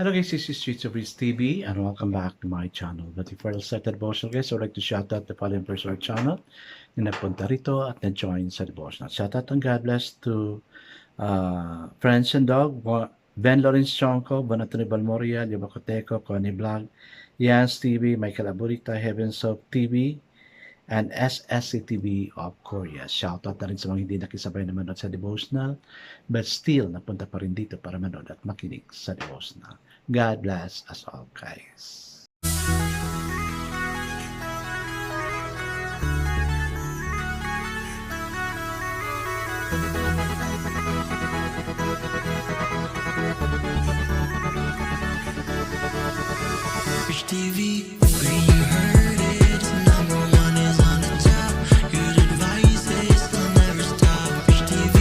Hello guys, this is Streets of Reach TV and welcome back to my channel. But before I start the devotional guys, I would like to shout out the following person of our channel na napunta rito at na-join sa devotional. Shout out and God bless to Friends and Dog, Ben Lawrence Chonko, Bonatoni Balmoria, Leo Bacoteco, Connie Vlog, Yans TV, Michael Aburita, Heavens of TV, and SSCTV of Korea. Shoutout na rin sa mga hindi nakisabay na manood sa devotional but still napunta pa rin dito para manood at makinig sa devotional. God bless us all guys. Rich TV, where you heard it, number one is on the top. Good advice is they'll never stop. Rich TV,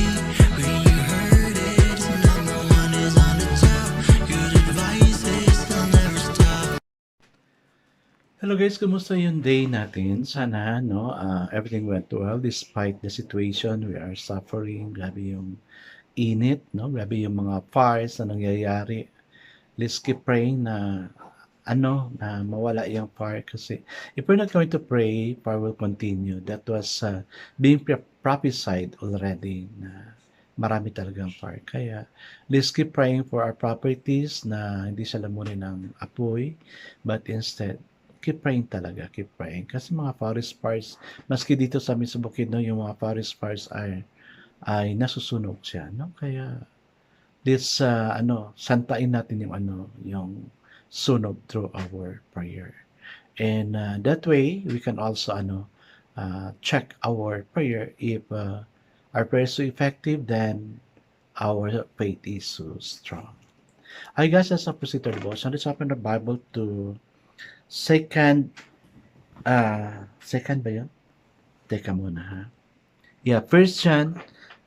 where you heard it, number one is on the top. Good advice is they'll never stop. Hello guys, kumusta yung day natin? Sana everything went well despite the situation we are suffering. Grabe yung init, grabe yung mga fires na nangyayari. Let's keep praying na na mawala yung fire kasi if we're not going to pray, fire will continue. That was being prophesied already na marami talagang fire. Kaya let's keep praying for our properties na hindi sila lamunin ng apoy, but instead keep praying talaga, keep praying. Kasi mga forest fires, maski dito sa amin sa Bukidnon, yung mga forest fires ay nasusunog siya, Kaya let's santain natin yung sunog through our prayer. And that way we can also check our prayer if our prayer is so effective, then our faith is so strong. I guess as a procedure devotion, let's open the Bible to second ba yun? Teka muna ha. Yeah, First John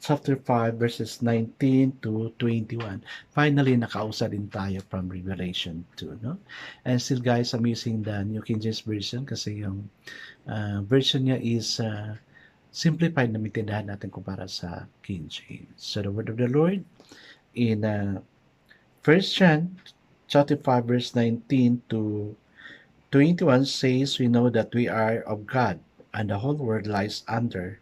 chapter 5 verses 19 to 21. Finally, nakausa din tayo from Revelation 2, And still guys, I'm using the New King James Version kasi yung version niya is simplified na maintindihan natin kumpara sa King James. So the word of the Lord in 1 John chapter 5 verse 19 to 21 says, we know that we are of God and the whole world lies under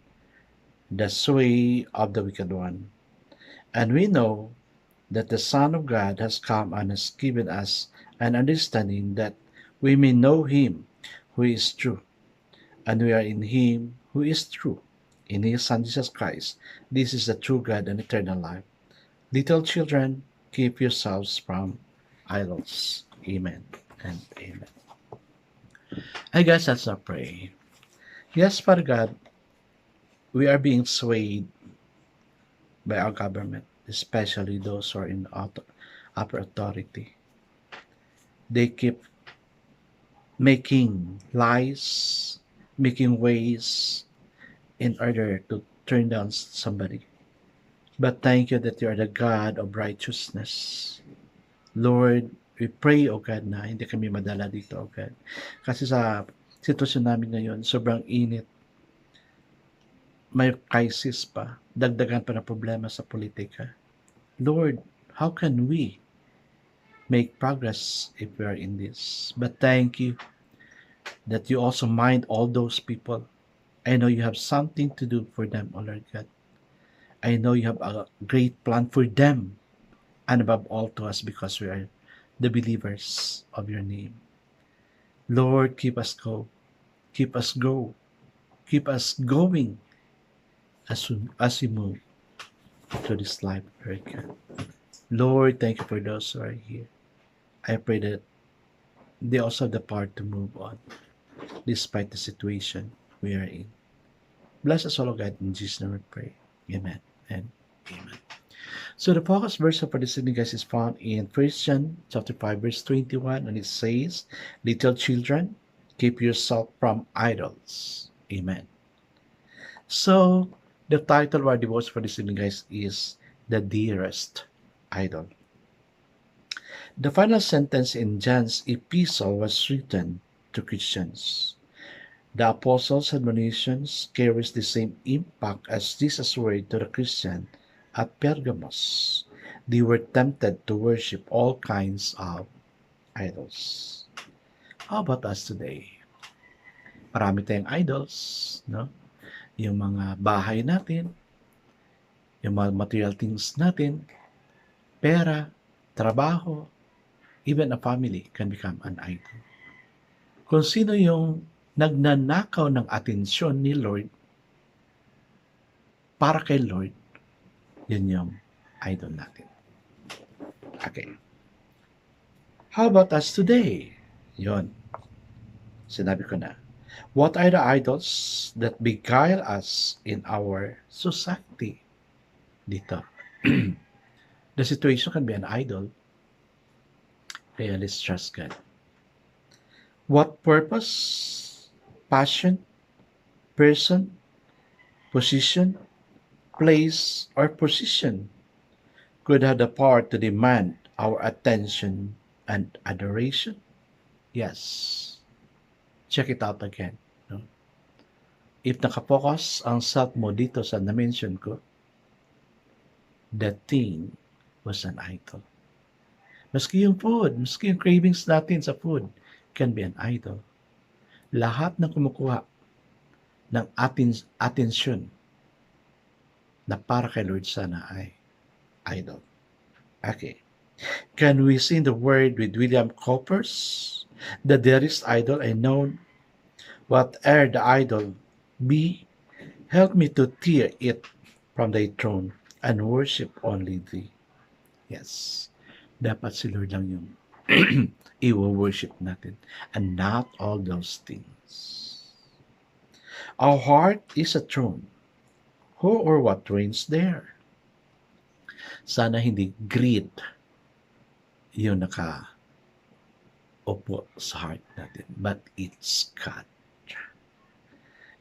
the sway of the wicked one. And we know that the Son of God has come and has given us an understanding that we may know him who is true, and we are in him who is true, in his Son Jesus Christ. This is the true God and eternal life. Little children, keep yourselves from idols. Amen and amen. I guess that's our prayer. Yes, Father God, we are being swayed by our government, especially those who are in upper authority. They keep making lies, making ways in order to turn down somebody. But thank you that you are the God of righteousness. Lord, we pray, O God, na hindi kami madala dito, O God. Kasi sa sitwasyon namin ngayon, sobrang init. May crisis pa, dagdagan pa na problema sa politika. Lord, how can we make progress if we are in this? But thank you that you also mind all those people. I know you have something to do for them, O Lord God. I know you have a great plan for them and above all to us because we are the believers of your name. Lord, keep us go. Keep us go. Keep us going as we move through this life, Lord God. Lord, thank you for those who are here. I pray that they also have the power to move on despite the situation we are in. Bless us all, O God, in Jesus' name we pray. Amen and amen. So the focus verse for this evening, guys, is found in 1 John chapter 5 verse 21, and it says, little children, keep yourself from idols. Amen. So the title of our devotion for this evening, guys, is The Dearest Idol. The final sentence in John's epistle was written to Christians. The apostles' admonitions carries the same impact as Jesus' word to the Christian at Pergamos. they were tempted to worship all kinds of idols. How about us today? Marami tayong idols, no? Yung mga bahay natin, yung mga material things natin, pera, trabaho, even a family can become an idol. Kung sino yung nagnanakaw ng atensyon ni Lord para kay Lord, yun yung idol natin. Okay. How about us today? Yun. Sinabi ko na. What are the idols that beguile us in our society? Dito. The situation can be an idol. Kaya let's trust God. What purpose, passion, person, position, place, or position could have the power to demand our attention and adoration? Yes. Check it out again. No? If nakapokus ang self mo dito sa na-mention ko, that thing was an idol. Maski yung food, maski yung cravings natin sa food can be an idol. Lahat na kumukuha ng atensyon na para kay Lord sana ay idol. Okay. Can we see the word with William Coppers? The dearest idol I know, whate'er the idol be, help me to tear it from thy throne and worship only thee. Yes, dapat si Lord lang yung i-worship natin and not all those things. Our heart is a throne. Who or what reigns there? Sana hindi greed yung upo sa heart natin, but it's God.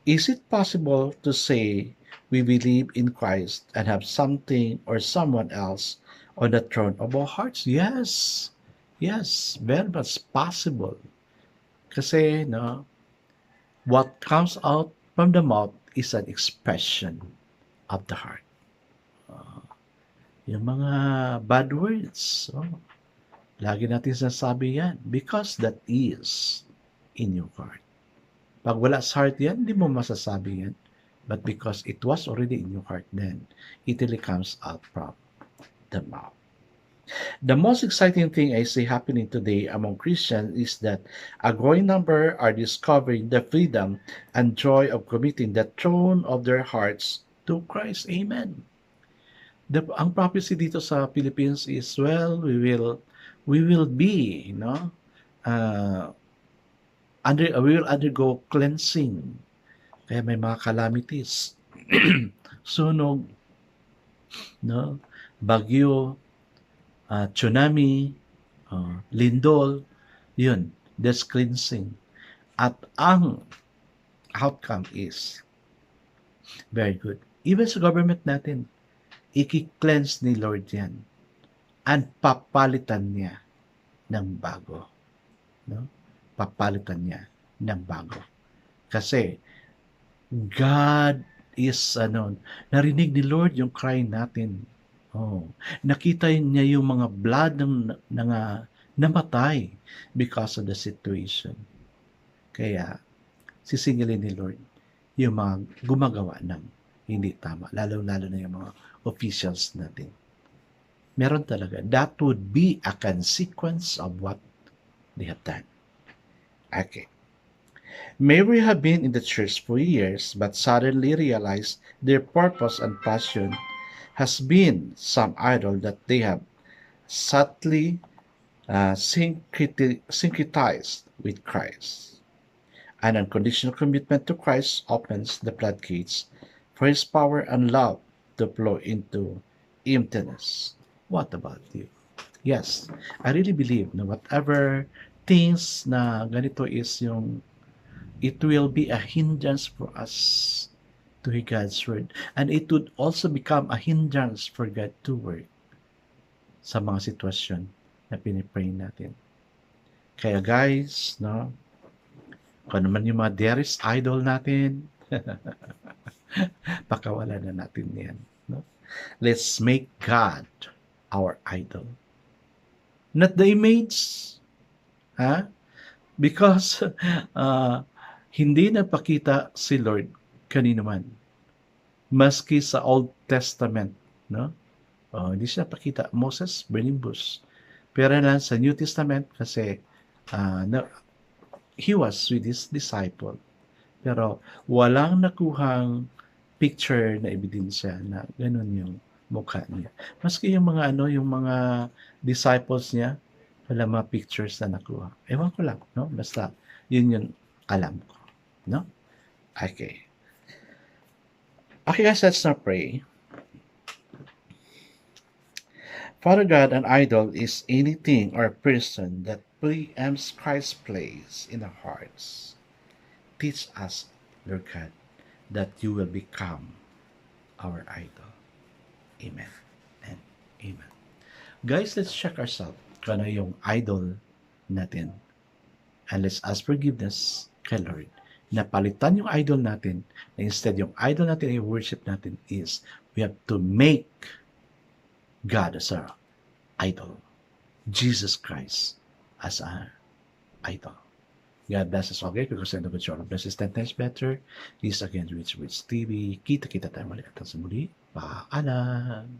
Is it possible to say we believe in Christ and have something or someone else on the throne of our hearts? Yes. Yes, very much possible. Kasi, no, what comes out from the mouth is an expression of the heart. Yung mga bad words, lagi natin sasabi yan because that is in your heart. Pag wala sa heart yan, hindi mo masasabi yan. But because it was already in your heart, then it really comes out from the mouth. The most exciting thing I see happening today among Christians is that a growing number are discovering the freedom and joy of committing the throne of their hearts to Christ. Amen. Ang prophecy dito sa Philippines is, well, we will be, we will undergo cleansing. Kaya may mga calamities. Sunog, no? Bagyo, tsunami, lindol, yun, that's cleansing. At ang outcome is very good. Even sa government natin, i-cleanse ni Lord yan and papalitan niya ng bago. No? Papalitan niya ng bago. Kasi God is, narinig ni Lord yung cry natin. Nakita niya yung mga blood ng namatay because of the situation. Kaya, sisingilin ni Lord yung mga gumagawa ng hindi tama. Lalo-lalo na yung mga officials natin. Meron talaga. That would be a consequence of what they have done. Okay. May we have been in the church for years but suddenly realized their purpose and passion has been some idol that they have subtly syncretized with Christ. An unconditional commitment to Christ opens the floodgates for His power and love to flow into emptiness. What about you? Yes, I really believe na whatever things na ganito is yung it will be a hindrance for us to hear God's word. And it would also become a hindrance for God to work sa mga sitwasyon na pinipray natin. Kaya guys, kung naman yung mga dearest idol natin, pakawala na natin yan. Let's make God our idol. Not the image, ha? Because hindi napakita si Lord kanino man. Maski sa Old Testament, no? Hindi siya pakita. Moses, burning bush. Pero lang sa New Testament kasi he was with his disciple. Pero walang nakuhang picture na ebidensya na ganun yung mukha niya. Maski yung mga yung mga disciples niya, wala mga pictures na nakuha. Ewan ko lang, no? Basta yun yung alam ko, no? Okay. Okay guys, let's now pray. Father God, an idol is anything or person that preempts Christ's place in our hearts. Teach us, Lord God, that you will become our idol. Amen and amen. Guys, let's check ourselves kung ano yung idol natin. And let's ask forgiveness kay Lord. Napalitan yung idol natin, na instead yung idol natin ay worship natin is we have to make God as our idol. Jesus Christ as our idol. God bless us all. Okay, because I know that you're blessed 10 times better. This again, Rich TV. Kita-kita tayo muli at sa muli. Paalam!